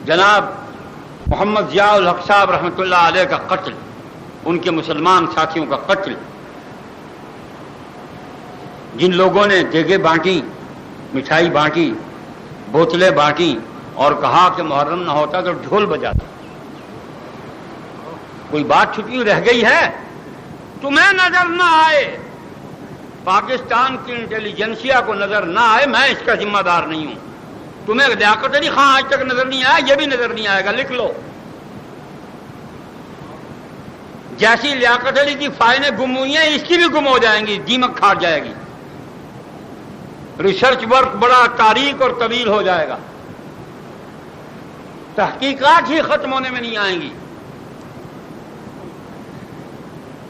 جناب محمد ضیاء الحق صاحب رحمۃ اللہ علیہ کا قتل، ان کے مسلمان ساتھیوں کا قتل، جن لوگوں نے دیگیں بانٹی، مٹھائی بانٹی، بوتلیں بانٹی اور کہا کہ محرم نہ ہوتا تو ڈھول بجاتا، کوئی بات چھپی رہ گئی ہے؟ تمہیں نظر نہ آئے، پاکستان کی انٹیلیجنسیا کو نظر نہ آئے، میں اس کا ذمہ دار نہیں ہوں۔ تمہیں لیاقت علی خان آج تک نظر نہیں آیا، یہ بھی نظر نہیں آئے گا، لکھ لو۔ جیسی لیاقت علی کی فائلیں گم ہوئی ہیں، اس کی بھی گم ہو جائیں گی، دیمک کھا جائے گی، ریسرچ ورک بڑا تاریک اور طویل ہو جائے گا، تحقیقات ہی ختم ہونے میں نہیں آئیں گی۔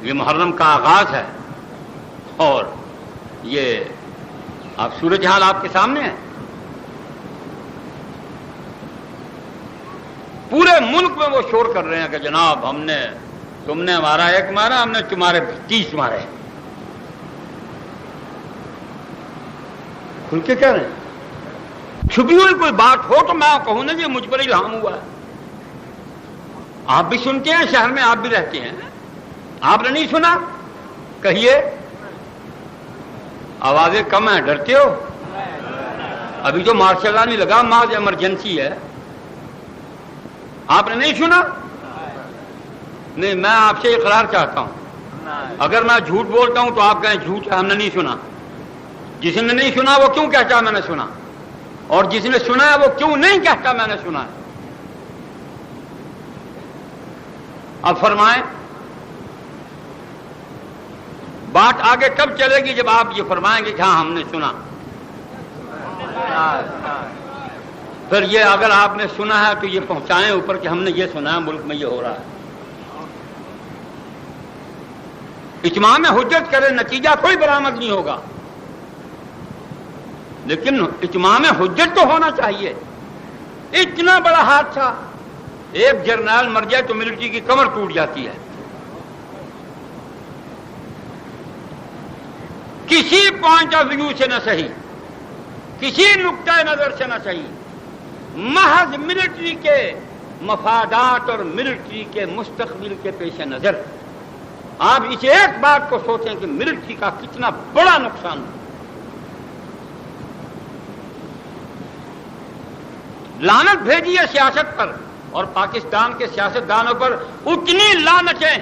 یہ محرم کا آغاز ہے اور یہ آپ صورتحال آپ کے سامنے ہے۔ پورے ملک میں وہ شور کر رہے ہیں کہ جناب تم نے ہمارا ایک مارا، ہم نے تمہارے 30 مارے۔ کھل کے کہہ رہے ہیں، چھپی ہوئی کوئی بات ہو تو میں کہوں نا یہ مجھ پر الہام ہوا ہے۔ آپ بھی سنتے ہیں، شہر میں آپ بھی رہتے ہیں، آپ نے نہیں سنا؟ کہیے، آوازیں کم ہیں، ڈرتے ہو؟ ابھی تو مارشل لا نہیں لگا، محض ایمرجنسی ہے۔ آپ نے نہیں سنا؟ نہیں، میں آپ سے اقرار چاہتا ہوں، اگر میں جھوٹ بولتا ہوں تو آپ کہیں جھوٹ ہے، ہم نے نہیں سنا۔ جس نے نہیں سنا وہ کیوں کہتا میں نے سنا، اور جس نے سنا ہے وہ کیوں نہیں کہتا میں نے سنا ہے؟ اب فرمائیں، بات آگے کب چلے گی جب آپ یہ فرمائیں گے کہ ہاں ہم نے سنا؟ پھر یہ اگر آپ نے سنا ہے تو یہ پہنچائیں اوپر کہ ہم نے یہ سنا ہے، ملک میں یہ ہو رہا ہے۔ اتمام حجت کرے، نتیجہ کوئی برآمد نہیں ہوگا، لیکن اتمام حجت تو ہونا چاہیے۔ اتنا بڑا حادثہ، ایک جرنیل مر جائے تو ملٹری کی کمر ٹوٹ جاتی ہے۔ کسی پوائنٹ آف ویو سے نہ صحیح، کسی نقطۂ نظر سے نہ صحیح، محض ملٹری کے مفادات اور ملٹری کے مستقبل کے پیش نظر آپ اس ایک بات کو سوچیں کہ ملٹری کا کتنا بڑا نقصان ہے۔ لعنت بھیجی ہے سیاست پر، اور پاکستان کے سیاستدانوں پر اتنی لعنتیں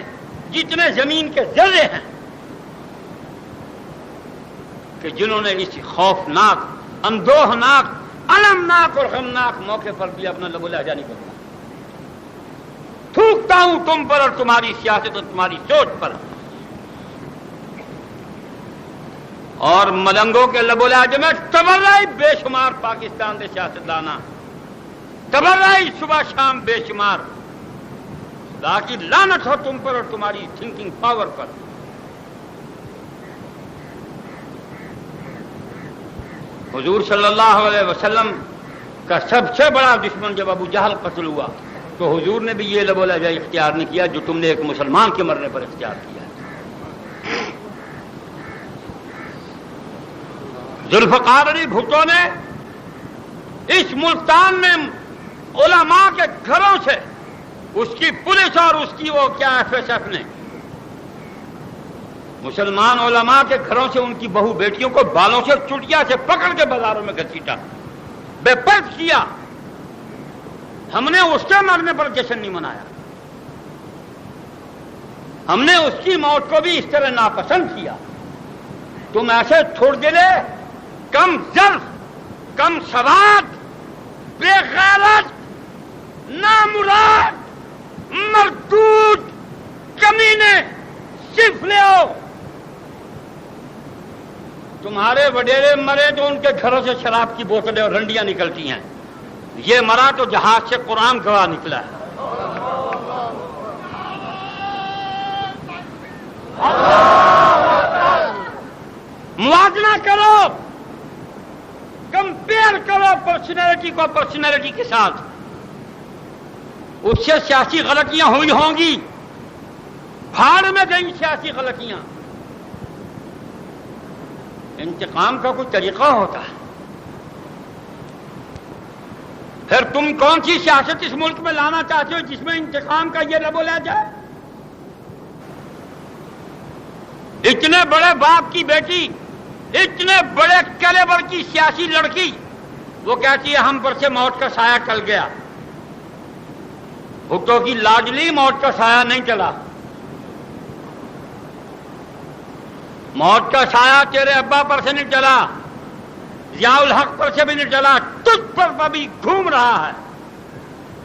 جتنے زمین کے ذرے ہیں، کہ جنہوں نے اس خوفناک، اندوہناک، المناک اور غمناک موقع پر بھی اپنا لب و لہجہ نہیں کرتا۔ تھوکتا ہوں تم پر اور تمہاری سیاست اور تمہاری سوچ پر، اور ملنگوں کے لب و لہجے میں تبرعی بے شمار پاکستان کے سیاستدانہ، تبرعی صبح شام بے شمار، لاکی لعنت ہو تم پر اور تمہاری تھنکنگ پاور پر۔ حضور صلی اللہ علیہ وسلم کا سب سے بڑا دشمن جب ابو جہل قتل ہوا تو حضور نے بھی یہ لب و لہجہ اختیار نہیں کیا جو تم نے ایک مسلمان کے مرنے پر اختیار کیا۔ ذوالفقار علی بھٹو نے اس ملتان میں علماء کے گھروں سے، اس کی پولیس اور اس کی وہ کیا ایف ایس ایف نے مسلمان علماء کے گھروں سے ان کی بہو بیٹیوں کو بالوں سے چٹیا سے پکڑ کے بازاروں میں گھسیٹا، بے پرد کیا۔ ہم نے اس کے مرنے پر جشن نہیں منایا، ہم نے اس کی موت کو بھی اس طرح ناپسند کیا۔ تم ایسے چھوڑ دے، کم ظرف، کم سواد، بے غیرت، نامراد، مردود، کمینے، سفلے ہو۔ تمہارے وڈیرے مرے تو ان کے گھروں سے شراب کی بوتلیں اور رنڈیاں نکلتی ہیں، یہ مرا تو جہاز سے قرآن گواہ نکلا ہے۔ موازنہ کرو، کمپیئر کرو پرسنالٹی کو پرسنالٹی کے ساتھ، اس سے سیاسی غلطیاں ہوئی ہوں گی، بھاڑ میں گئی سیاسی غلطیاں۔ انتقام کا کوئی طریقہ ہوتا ہے، پھر تم کون سی سیاست اس ملک میں لانا چاہتے ہو جس میں انتقام کا یہ لب و لہجہ ہے؟ اتنے بڑے باپ کی بیٹی، اتنے بڑے کیلیبر کی سیاسی لڑکی، وہ کہتی ہے ہم پر سے موت کا سایہ ٹل گیا۔ بھٹو کی لاڈلی موت کا سایہ نہیں چلا، موت کا سایہ تیرے ابا پر سے نہیں چلا، ضیاء الحق پر سے بھی نہیں چلا، تجھ پر بھی گھوم رہا ہے۔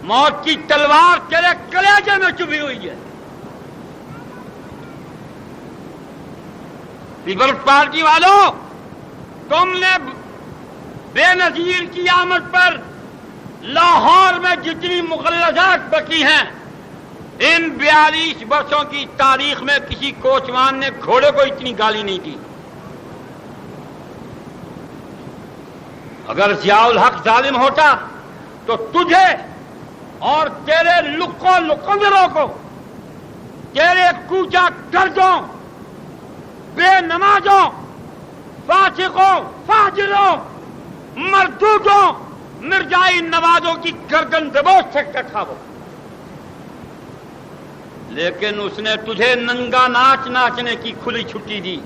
موت کی تلوار تیرے کلیجے میں چبھی ہوئی ہے۔ پیپلز پارٹی والوں، تم نے بے نظیر کی آمد پر لاہور میں جتنی مغلظات بکی ہیں، ان 42 برسوں کی تاریخ میں کسی کوچوان نے گھوڑے کو اتنی گالی نہیں دی۔ اگر ضیاء الحق ظالم ہوتا تو تجھے اور تیرے لکوں لکندروں کو، تیرے کوچا گردوں، بے نمازوں، فاسقوں، فاجروں، مردودوں، مرزائی نوازوں کی گردن دبوچ سکتا تھا وہ، لیکن اس نے تجھے ننگا ناچ ناچنے کی کھلی چھٹی دی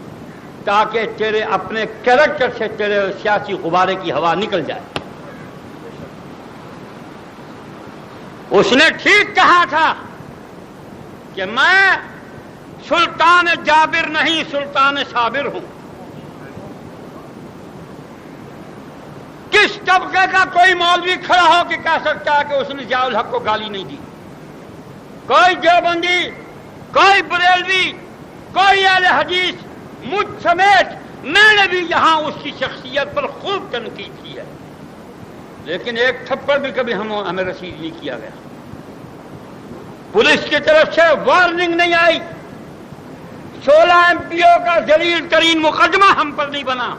تاکہ تیرے اپنے کیریکٹر سے تیرے سیاسی غبارے کی ہوا نکل جائے۔ اس نے ٹھیک کہا تھا کہ میں سلطان جابر نہیں، سلطان صابر ہوں۔ کس طبقے کا کوئی مولوی کھڑا ہو کے کہہ سکتا ہے کہ اس نے ضیاء الحق کو گالی نہیں دی؟ کوئی دیوبندی، کوئی بریلوی، کوئی اہل حدیث، مجھ سمیت میں نے بھی یہاں اس کی شخصیت پر خوب تنقید کی ہے، لیکن ایک تھپڑ بھی کبھی ہمیں رسید نہیں کیا گیا۔ پولیس کی طرف سے وارننگ نہیں آئی، 16 MP کا ذلیل ترین مقدمہ ہم پر نہیں بنا۔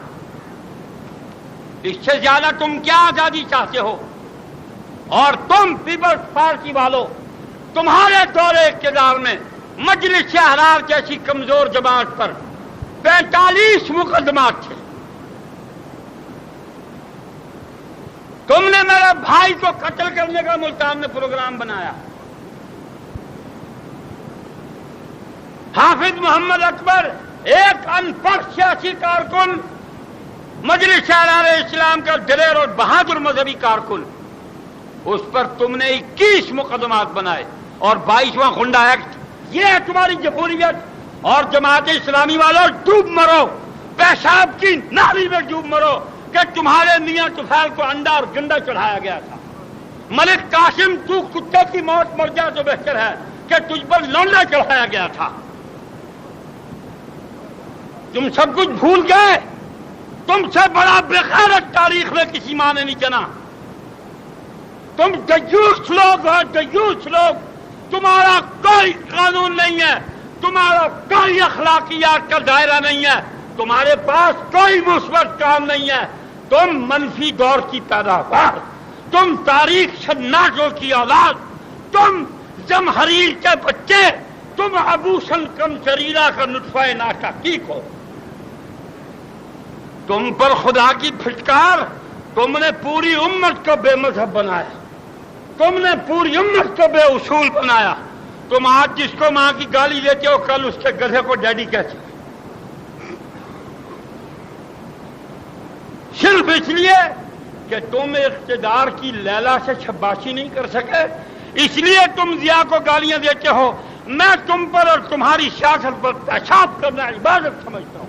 اس سے زیادہ تم کیا آزادی چاہتے ہو؟ اور تم پیپلز پارٹی والوں، تمہارے دور اقتدار میں مجلس احرار جیسی کمزور جماعت پر 45 مقدمات تھے۔ تم نے میرے بھائی کو قتل کرنے کا ملتان میں پروگرام بنایا۔ حافظ محمد اکبر، ایک ان پڑھ سیاسی کارکن، مجلس احرار اسلام کا دلیر اور بہادر مذہبی کارکن، اس پر تم نے 21 مقدمات بنائے، اور 22واں غنڈہ ایکٹ۔ یہ ہے تمہاری جمہوریت۔ اور جماعت اسلامی والوں، ڈوب مرو، پیشاب کی نالی میں ڈوب مرو کہ تمہارے میاں طفیل کو انڈا اور گنڈا چڑھایا گیا تھا۔ ملک قاسم، تو کتے کی موت مر جائے تو بہتر ہے کہ تجھ پر لونڈا چڑھایا گیا تھا۔ تم سب کچھ بھول گئے۔ تم سے بڑا بغیرت تاریخ میں کسی ماں نے نہیں جنا۔ تم دیوس لوگ ہو، دیوس لوگ۔ تمہارا کوئی قانون نہیں ہے، تمہارا کوئی اخلاقیات کا دائرہ نہیں ہے، تمہارے پاس کوئی مثبت کام نہیں ہے۔ تم منفی دور کی پیداوار، تم تاریخ شناسوں کی اولاد، تم جمہریر کے بچے، تم ابوسن کم شریرہ کا نطفہ ناشتیق ہو۔ تم پر خدا کی پھٹکار، تم نے پوری امت کو بے مذہب بنایا، تم نے پوری امت کو بے اصول بنایا۔ تم آج جس کو ماں کی گالی دیتے ہو، کل اس کے گدھے کو ڈیڈی کہتے ہو، صرف اس لیے کہ تم اقتدار کی لیلا سے شباشی نہیں کر سکے، اس لیے تم ضیاء کو گالیاں دیتے ہو۔ میں تم پر اور تمہاری سیاست پر پیشاب کرنا عبادت سمجھتا ہوں۔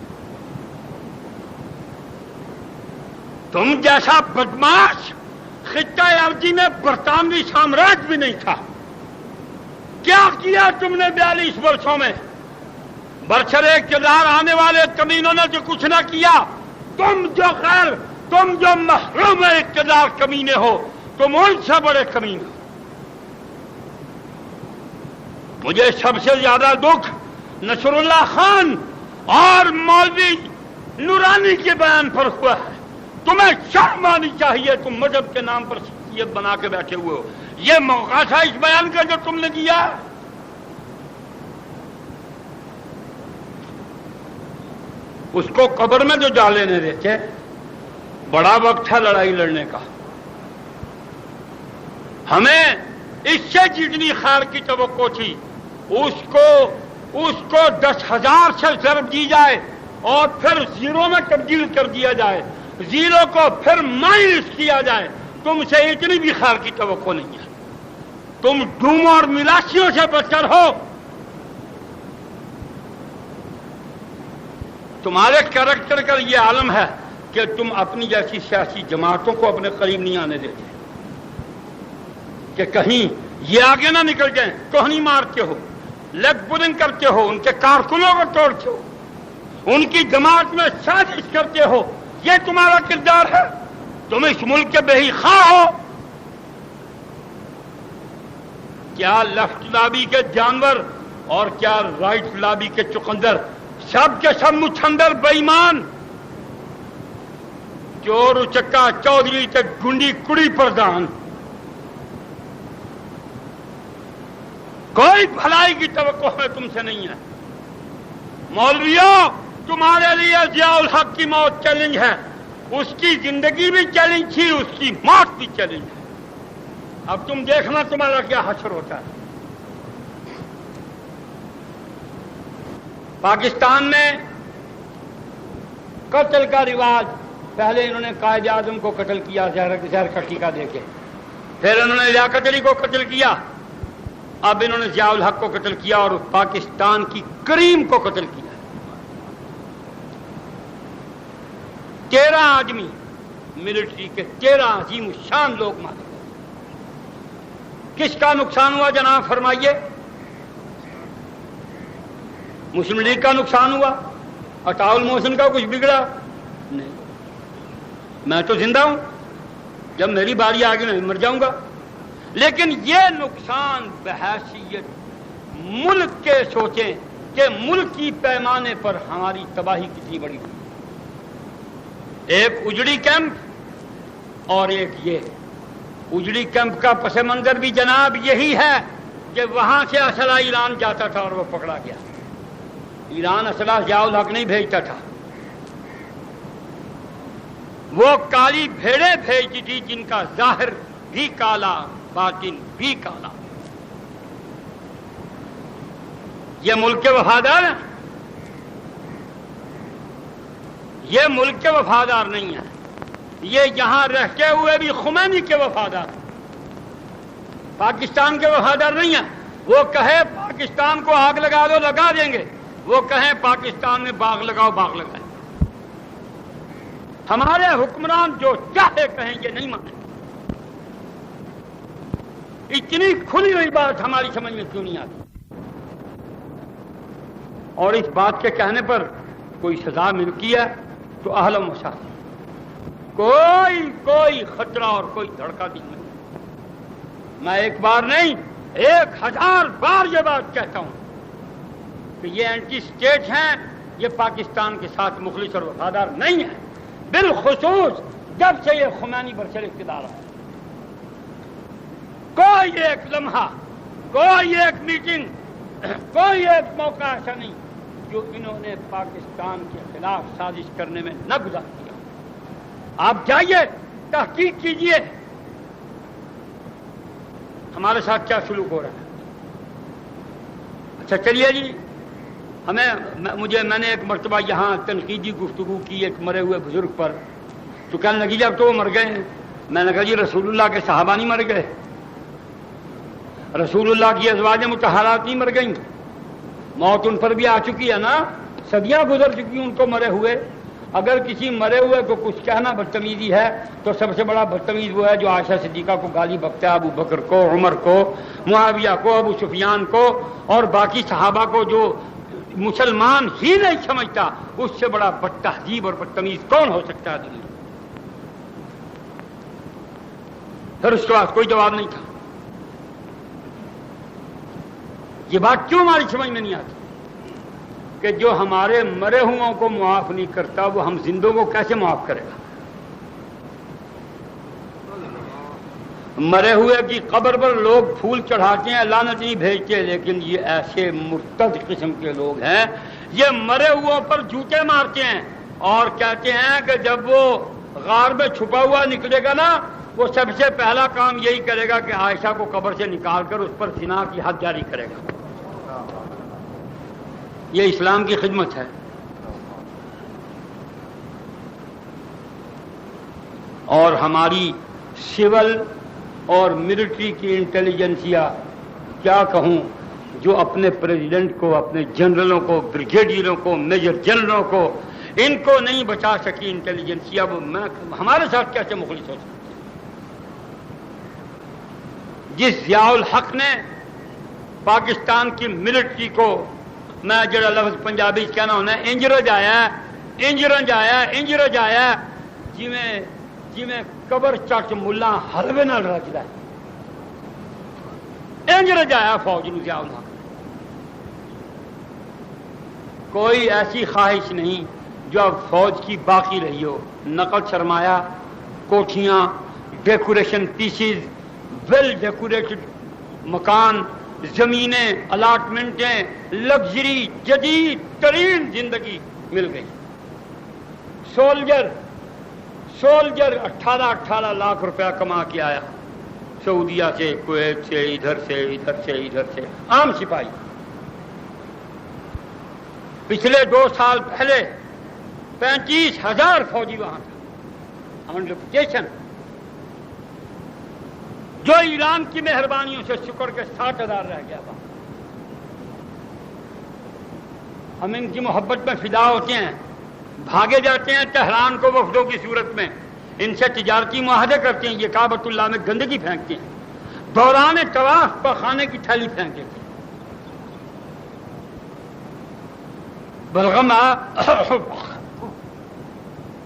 تم جیسا بدماش خطہ ارضی میں برطانوی سامراج بھی نہیں تھا۔ کیا کیا تم نے 42 برسوں میں؟ برسر اقتدار آنے والے کمینوں نے جو کچھ نہ کیا، تم جو محروم اقتدار کمینے ہو، تم ان سے بڑے کمینے ہو۔ مجھے سب سے زیادہ دکھ نصر اللہ خان اور مولوی نورانی کے بیان پر ہوا ہے۔ تمہیں شرم آنی چاہیے، تم مذہب کے نام پر شخصیت بنا کے بیٹھے ہوئے ہو۔ یہ موقع تھا اس بیان کا جو تم نے دیا۔ اس کو قبر میں جو ڈالے نہیں دیتے، بڑا وقت ہے لڑائی لڑنے کا۔ ہمیں اس سے جتنی خیر کی توقع تھی اس کو 10,000 سے ضرب دی جائے اور پھر زیرو میں تبدیل کر دیا جائے، زیرو کو پھر مائنس کیا جائے، تم سے اتنی بھی خیر کی توقع نہیں ہے۔ تم ڈوموں اور ملاشیوں سے بدتر ہو۔ تمہارے کریکٹر کا یہ عالم ہے کہ تم اپنی جیسی سیاسی جماعتوں کو اپنے قریب نہیں آنے دیتے، کہ کہیں یہ آگے نہ نکل جائیں، کوہنی مارتے ہو، لیگ پولنگ کرتے ہو، ان کے کارکنوں کو توڑتے ہو، ان کی جماعت میں سازش کرتے ہو۔ یہ تمہارا کردار ہے؟ تم اس ملک کے بے خواہ ہو؟ کیا لیفٹ لابی کے جانور اور کیا رائٹ لابی کے چقندر سب کے سب مچھندر بے ایمان، چور اچکا چودھری تے گنڈی کڑی پردان، کوئی بھلائی کی توقع ہمیں تم سے نہیں ہے۔ مولویوں، تمہارے لیے ضیاء الحق کی موت چیلنج ہے، اس کی زندگی بھی چیلنج تھی، اس کی موت بھی چیلنج ہے۔ اب تم دیکھنا تمہارا کیا حشر ہوتا ہے۔ پاکستان میں قتل کا رواج، پہلے انہوں نے قائد اعظم کو قتل کیا زہر کا ٹیکہ دے کے، پھر انہوں نے لیاقت علی کو قتل کیا، اب انہوں نے ضیاء الحق کو قتل کیا اور پاکستان کی کریم کو قتل کیا۔ 13 آدمی ملٹری کے 13 عظیم شان لوگ مارے۔ کس کا نقصان ہوا جناب فرمائیے؟ مسلم لیگ کا نقصان ہوا؟ عطاء المحسن کا کچھ بگڑا؟ نہیں، میں تو زندہ ہوں، جب میری باری آگے میں مر جاؤں گا۔ لیکن یہ نقصان بحیثیت ملک کے سوچیں کہ ملک کی پیمانے پر ہماری تباہی کتنی بڑی ہوئی۔ ایک اجڑی کیمپ اور ایک یہ اجڑی کیمپ کا پس منظر بھی جناب یہی ہے کہ وہاں سے اسلحہ ایران جاتا تھا اور وہ پکڑا گیا۔ ایران اسلحہ ضیاء الحق نہیں بھیجتا تھا، وہ کالی بھیڑیں بھیجتی تھی جن کا ظاہر بھی کالا باطن بھی کالا۔ یہ ملک کے وفادار ہیں؟ یہ ملک کے وفادار نہیں ہیں، یہ یہاں رہتے ہوئے بھی خمینی کے وفادار ہیں، پاکستان کے وفادار نہیں ہیں۔ وہ کہے پاکستان کو آگ لگا دو لگا دیں گے، وہ کہیں پاکستان میں باغ لگاؤ باغ لگائیں۔ ہمارے حکمران جو چاہے کہیں گے، نہیں مانیں۔ اتنی کھلی ہوئی بات ہماری سمجھ میں کیوں نہیں آتی؟ اور اس بات کے کہنے پر کوئی سزا ملتی ہے تو اہلا و سہلا، کوئی خطرہ اور کوئی دھڑکا نہیں۔ میں ایک بار نہیں 1000 بار یہ بات کہتا ہوں کہ یہ اینٹی اسٹیٹ ہیں، یہ پاکستان کے ساتھ مخلص اور وفادار نہیں ہیں، بالخصوص جب سے یہ خمینی برسر اقتدار ہے۔ کوئی ایک لمحہ، کوئی ایک میٹنگ، کوئی ایک موقع ایسا نہیں جو انہوں نے پاکستان کے خلاف سازش کرنے میں نہ گزار دیا۔ آپ جائیے، تحقیق کیجیے ہمارے ساتھ کیا سلوک ہو رہا ہے۔ اچھا چلیے جی، میں نے ایک مرتبہ یہاں تنقیدی گفتگو کی ایک مرے ہوئے بزرگ پر، تو کہنے لگی جی اب تو وہ مر گئے ہیں۔ میں نے کہا جی رسول اللہ کے صحابہ نہیں مر گئے، رسول اللہ کی ازواج مطہرات نہیں مر گئیں، موت ان پر بھی آ چکی ہے نا، صدیاں گزر چکی ان کو مرے ہوئے۔ اگر کسی مرے ہوئے کو کچھ کہنا بدتمیزی ہے تو سب سے بڑا بدتمیز وہ ہے جو عائشہ صدیقہ کو گالی بکتا ہے، ابو بکر کو، عمر کو، معاویہ کو، ابو سفیان کو اور باقی صحابہ کو جو مسلمان ہی نہیں سمجھتا، اس سے بڑا بد تہذیب اور بدتمیز کون ہو سکتا ہے دنیا؟ پھر اس کے بعد کوئی جواب نہیں تھا۔ یہ بات کیوں ہماری سمجھ میں نہیں آتی کہ جو ہمارے مرے ہوں کو معاف نہیں کرتا وہ ہم زندوں کو کیسے معاف کرے گا؟ مرے ہوئے کی قبر پر لوگ پھول چڑھاتے ہیں، لعنت نہیں بھیجتے، لیکن یہ ایسے مرتد قسم کے لوگ ہیں، یہ مرے ہوئے پر جوتے مارتے ہیں اور کہتے ہیں کہ جب وہ غار میں چھپا ہوا نکلے گا نا وہ سب سے پہلا کام یہی کرے گا کہ عائشہ کو قبر سے نکال کر اس پر زنا کی حد جاری کرے گا۔ یہ اسلام کی خدمت ہے۔ اور ہماری سول اور ملٹری کی انٹیلیجنسیا، کیا کہوں، جو اپنے پریزیڈنٹ کو، اپنے جنرلوں کو، بریگیڈیئروں کو، میجر جنرلوں کو، ان کو نہیں بچا سکی انٹیلیجنسیا، وہ ہمارے ساتھ کیسے مخلص ہو سکتی؟ جس ضیاء الحق نے پاکستان کی ملٹری کو، میں جڑا لفظ پنجابی کہنا ہونا ہے، انج رجایا جویں قبر چٹ ملا حلوے نال رجدا ہے، انج رجایا فوج نو ضیاء الحق۔ کوئی ایسی خواہش نہیں جو اب فوج کی باقی رہی ہو۔ نقد سرمایہ، کوٹھیاں، ڈیکوریشن پیسز، ویل ڈیکوریٹڈ مکان، زمینیں، الاٹمنٹیں، لگژری، جدید ترین زندگی مل گئی۔ سولجر 18 لاکھ روپیہ کما کے آیا، سعودیہ سے، کویت سے، ادھر سے، عام سپاہی۔ پچھلے 2 سال پہلے 35,000 فوجی وہاں تھا آن ریپوٹیشن، جو ایران کی مہربانیوں سے شکر کے 60,000 رہ گیا تھا۔ ہم ان کی محبت میں فدا ہوتے ہیں، بھاگے جاتے ہیں تہران کو وفدوں کی صورت میں، ان سے تجارتی معاہدے کرتے ہیں، یہ کعبۃ اللہ میں گندگی پھینکتے ہیں، دوران طواف پر کھانے کی تھیلی پھینک دیتے ہیں۔ بلغم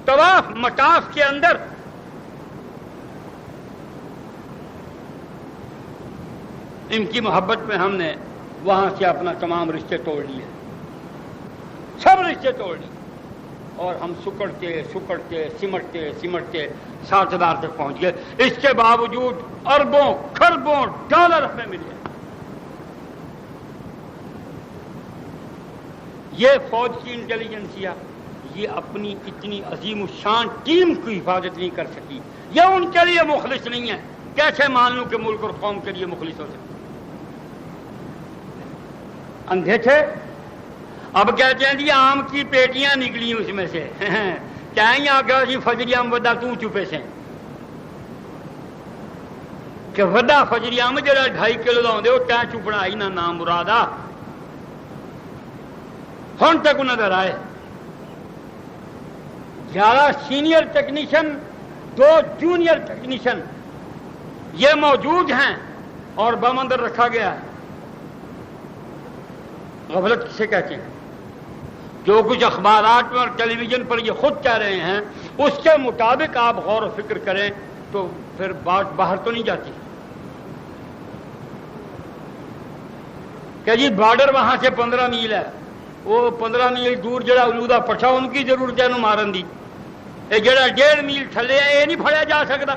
طواف مطاف کے اندر ان کی محبت میں ہم نے وہاں سے اپنا تمام رشتے توڑ لیے، سب رشتے توڑ لیے، اور ہم سمٹتے 60,000 تک پہنچ گئے۔ اس کے باوجود اربوں کھربوں ڈالر ہمیں ملے۔ یہ فوج کی انٹیلیجنسیا، یہ اپنی اتنی عظیم الشان ٹیم کی حفاظت نہیں کر سکی، یہ ان کے لیے مخلص نہیں ہے۔ کیسے مان لوں کہ ملک اور قوم کے لیے مخلص ہو سکتے؟ اندھے تھے، اب کہتے ہیں جی آم کی پیٹیاں نکلی اس میں سے، کہیں آگا جی فجری آم ودا تو چپے سے کہ ودا فجری آم جڑا 2.5 کلو لاؤں وہ تین چپنا ہی نہ نام مرادا ہن تک نظر آئے۔ 11 سینئر ٹیکنیشین، 2 جونیئر ٹیکنیشین یہ موجود ہیں اور بم اندر رکھا گیا ہے۔ غفلت کسے کہتے ہیں؟ جو کچھ اخبارات میں اور ٹیلی ویژن پر یہ خود کہہ رہے ہیں اس کے مطابق آپ غور و فکر کریں تو پھر بات باہر تو نہیں جاتی کہ جی بارڈر وہاں سے 15 میل ہے، وہ 15 میل دور جڑا الودہ پٹھا ان کی ضرورت ہے مارن دی، یہ جڑا 1.5 میل تھلے ہے یہ نہیں پھڑیا جا سکتا۔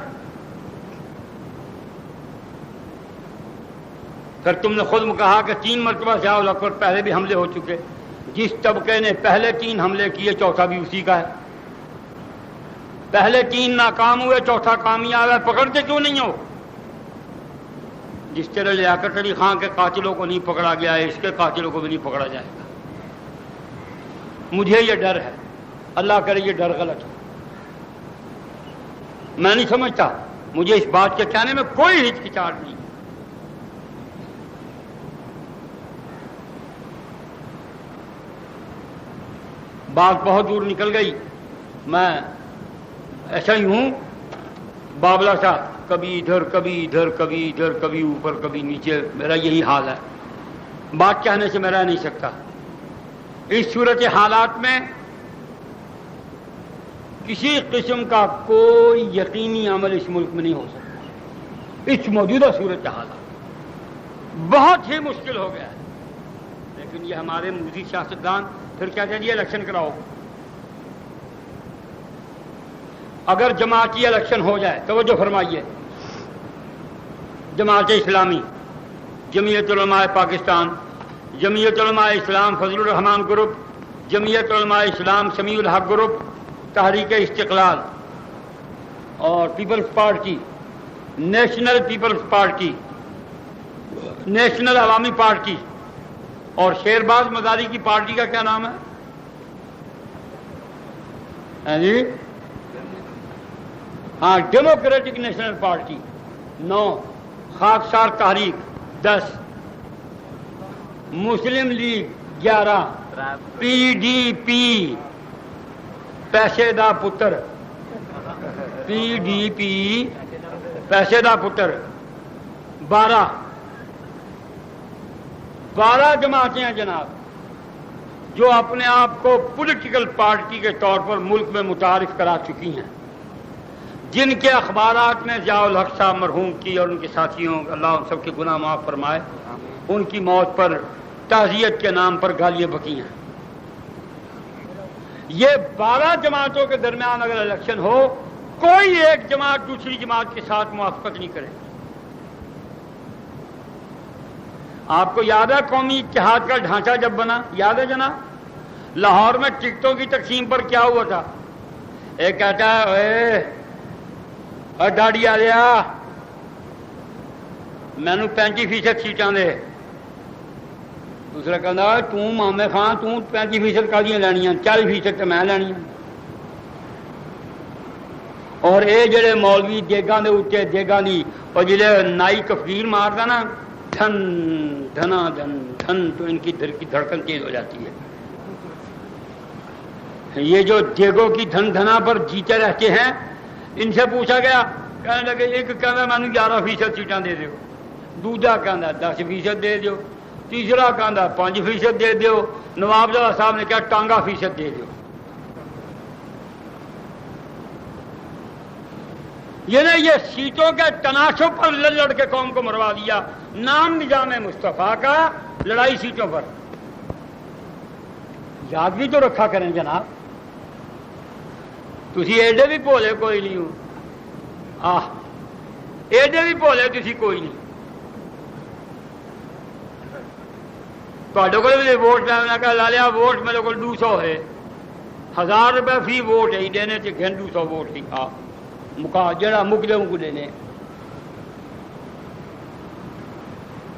پھر تم نے خود کہا کہ 3 مرتبہ ضیاء الحق پر پہلے بھی حملے ہو چکے، جس طبقے نے پہلے 3 حملے کیے چوتھا بھی اسی کا ہے، پہلے 3 ناکام ہوئے چوتھا کامیاب ہے، پکڑتے کیوں نہیں ہو؟ جس طرح لیاقت علی خان کے قاتلوں کو نہیں پکڑا گیا ہے اس کے قاتلوں کو بھی نہیں پکڑا جائے گا۔ مجھے یہ ڈر ہے، اللہ کرے یہ ڈر غلط ہو، میں نہیں سمجھتا، مجھے اس بات کے کہنے میں کوئی ہچکچاہٹ نہیں۔ بات بہت دور نکل گئی، میں ایسا ہی ہوں بابلا سا، کبھی ادھر کبھی ادھر کبھی ادھر کبھی اوپر کبھی نیچے، میرا یہی حال ہے، بات کہنے سے میں رہ نہیں سکتا۔ اس صورت حالات میں کسی قسم کا کوئی یقینی عمل اس ملک میں نہیں ہو سکتا، اس موجودہ صورت حالات بہت ہی مشکل ہو گیا ہے۔ لیکن یہ ہمارے مودی سیاستدان پھر کہتے ہیں جی الیکشن کراؤ۔ اگر جماعتی الیکشن ہو جائے، توجہ فرمائیے، جماعت اسلامی، جمعیت علماء پاکستان، جمعیت علماء اسلام فضل الرحمان گروپ، جمعیت علماء اسلام سمیع الحق گروپ، تحریک استقلال اور peoples party national peoples party, national Awami party, اور شیرباز مزاری کی پارٹی کا کیا نام ہے جی؟ ہاں، ڈیموکریٹک نیشنل پارٹی 9، خاکسار تحریک 10، مسلم لیگ 11، پی ڈی پی پیسے دا پتر، پی ڈی پی پیسے دا پتر 12 جماعتیں ہیں جناب، جو اپنے آپ کو پولیٹیکل پارٹی کے طور پر ملک میں متعارف کرا چکی ہیں، جن کے اخبارات میں ضیاء الحق صاحب مرحوم کی اور ان کے ساتھیوں، اللہ ان سب کے گناہ معاف فرمائے، ان کی موت پر تعزیت کے نام پر گالیاں بکی ہیں۔ یہ 12 جماعتوں کے درمیان اگر الیکشن ہو، کوئی ایک جماعت دوسری جماعت کے ساتھ موافقت نہیں کرے۔ آپ کو یاد ہے قومی اتحاد کا ڈھانچہ جب بنا؟ یاد ہے جناب؟ لاہور میں ٹکٹوں کی تقسیم پر کیا ہوا تھا؟ ایک کہتا ہے اے ڈاڑی آ گیا مینو 35% سیٹاں دے، دوسرا کہتا ہے تو مامے خان تو 35% کا لینیاں، 40% تو میں لینیاں۔ اور اے جڑے مولوی دیگاں دے اوتے دیگاں دی اور جڑے نائی کفگیر ماردا نا دھن دھنا دھن دھن، تو ان کی دل کی دھڑکن تیز ہو جاتی ہے۔ یہ جو دیگوں کی دھن دھنا پر جیتے رہتے ہیں، ان سے پوچھا گیا، کہنے لگے ایک کہنا میں 11% سیٹاں دے دیو، دوجا کہنا 10% دے دیو، تیسرا کہنا 5% دے دیو، نواب زادہ صاحب نے کہا ٹانگا فیصد دے دیو۔ یہ سیٹوں کے تناسب پر لڑ کے قوم کو مروا دیا۔ نام نظام مصطفیٰ کا، لڑائی سیٹوں پر۔ یاد بھی تو رکھا کریں جناب، تسی ایڈے بھی بھولے کوئی نہیں ہو، ایڈے بھی بھولے تسی کوئی نہیں۔ بھی ووٹ لینا کہ لا لیا ووٹ میرے کو 200 ہے، 1000 روپے فی ووٹ ہے دینے سے گھن 200 ووٹ ہی مکا جڑا مک دے ان کو دینے۔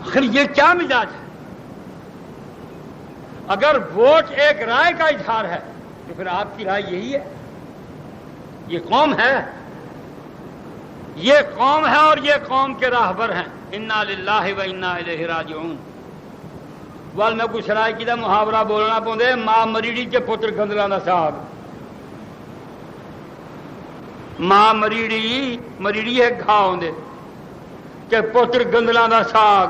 آخر یہ کیا مزاج ہے؟ اگر ووٹ ایک رائے کا اظہار ہے تو پھر آپ کی رائے یہی ہے؟ یہ قوم ہے، یہ قوم ہے اور یہ قوم کے راہبر ہیں۔ انا للہ و انا الیہ راجعون۔ وال میں کچھ سرائے دا محاورہ بولنا پوندے، ماں مریڑی کے پتر گندلاں دا ساگ۔ ماں مریڑی ہے گھا ہوندے کہ پتر گندلاں دا ساگ،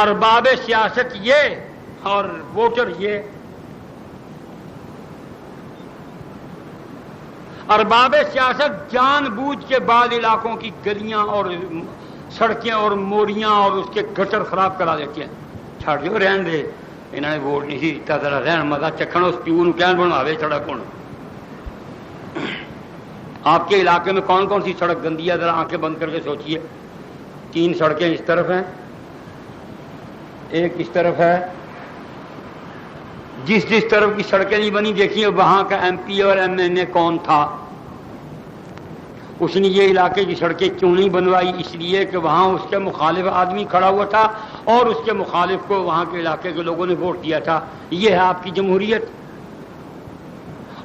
ارباب سیاست یہ اور ووٹر یہ۔ ارباب سیاست جان بوجھ کے بعض علاقوں کی گلیاں اور سڑکیں اور موریاں اور اس کے گٹر خراب کرا دیتے ہیں۔ چھڑ جو رہن دے، انہوں نے ووٹ نہیں سی دیتا، ذرا رہن مزہ چکھن، اس پیو نو کہن بناوے سڑک۔ کون آپ کے علاقے میں کون کون سی سڑک گندی ہے؟ ذرا آنکھیں بند کر کے سوچئے۔ 3 سڑکیں اس طرف ہیں، ایک اس طرف ہے۔ جس طرف کی سڑکیں نہیں بنی دیکھیے وہاں کا ایم پی اور ایم این اے کون تھا؟ اس نے یہ علاقے کی سڑکیں کیوں نہیں بنوائی؟ اس لیے کہ وہاں اس کے مخالف آدمی کھڑا ہوا تھا اور اس کے مخالف کو وہاں کے علاقے کے لوگوں نے ووٹ دیا تھا۔ یہ ہے آپ کی جمہوریت۔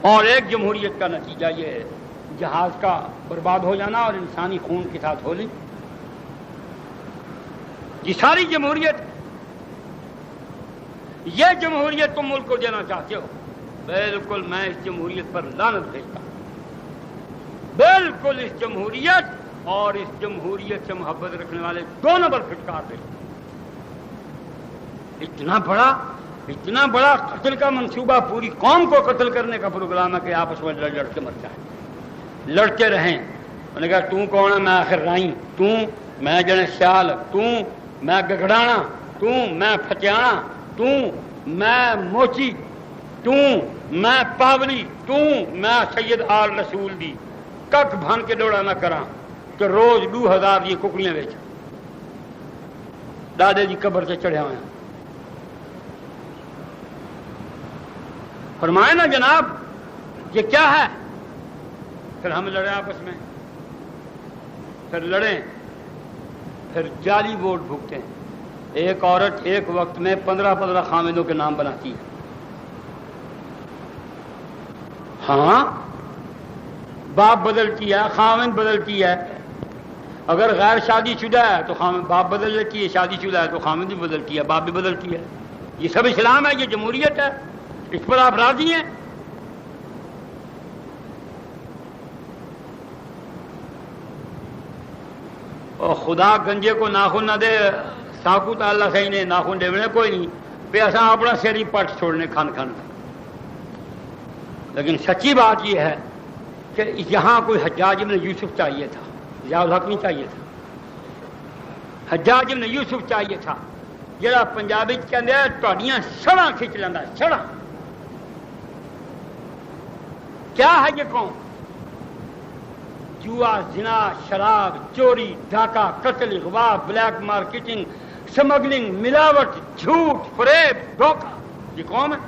اور ایک جمہوریت کا نتیجہ یہ ہے جہاز کا برباد ہو جانا اور انسانی خون کے ساتھ ہولی۔ یہ ساری جمہوریت، یہ جمہوریت تم ملک کو دینا چاہتے ہو؟ بالکل میں اس جمہوریت پر لعنت بھیجتا ہوں، بالکل اس جمہوریت اور اس جمہوریت سے محبت رکھنے والے 2 نمبر پھٹکار دے۔ اتنا بڑا قتل کا منصوبہ، پوری قوم کو قتل کرنے کا پروگرام ہے کہ آپس میں لڑ کے مر جائیں، لڑتے رہیں۔ انہوں نے کہا تم کون ہے؟ میں آخر رائی، میں جنے سیال، میں گگڑانا، میں فتیانا، میں موچی، میں پاولی، میں سید آل رسول دی کک بھن کے دوڑا نہ کرا کہ روز 2000 یہ ککڑیاں بیچ دادے جی قبر سے چڑھے ہوئے ہیں۔ فرمائے نا جناب، یہ کیا ہے؟ پھر ہم لڑے آپس میں۔ پھر لڑیں، پھر جعلی ووٹ بھگتیں. ایک عورت ایک وقت میں 15 خامدوں کے نام بناتی ہے. ہاں باپ بدلتی ہے، خامد بدلتی ہے. اگر غیر شادی شدہ ہے تو باپ بدل لیتی ہے، شادی شدہ ہے تو خامد بھی بدلتی ہے، باپ بھی بدلتی ہے. یہ سب اسلام ہے، یہ جمہوریت ہے. اس پر آپ راضی ہیں؟ اور خدا گنجے کو ناخن نہ دے، ساکو تو اللہ صحیح نے ناخن دے کوئی نہیں پہ اصا اپنا سر ہی پٹ چھوڑنے کھان کھان. لیکن سچی بات یہ ہے کہ یہاں کوئی حجاج ابن یوسف چاہیے تھا، ضیاء الحق نہیں چاہیے تھا. حجاج ابن یوسف چاہیے تھا جڑا پنجابی کہتے ہیں تہاڈیاں سڑاں کھچ لینا. سڑاں کیا ہے یہ قوم؟ جوا، زنا، شراب، چوری، ڈاکہ، قتل، اغوا، بلیک مارکیٹنگ، سمگلنگ، ملاوٹ، جھوٹ، فریب، دھوکہ، یہ قوم ہے.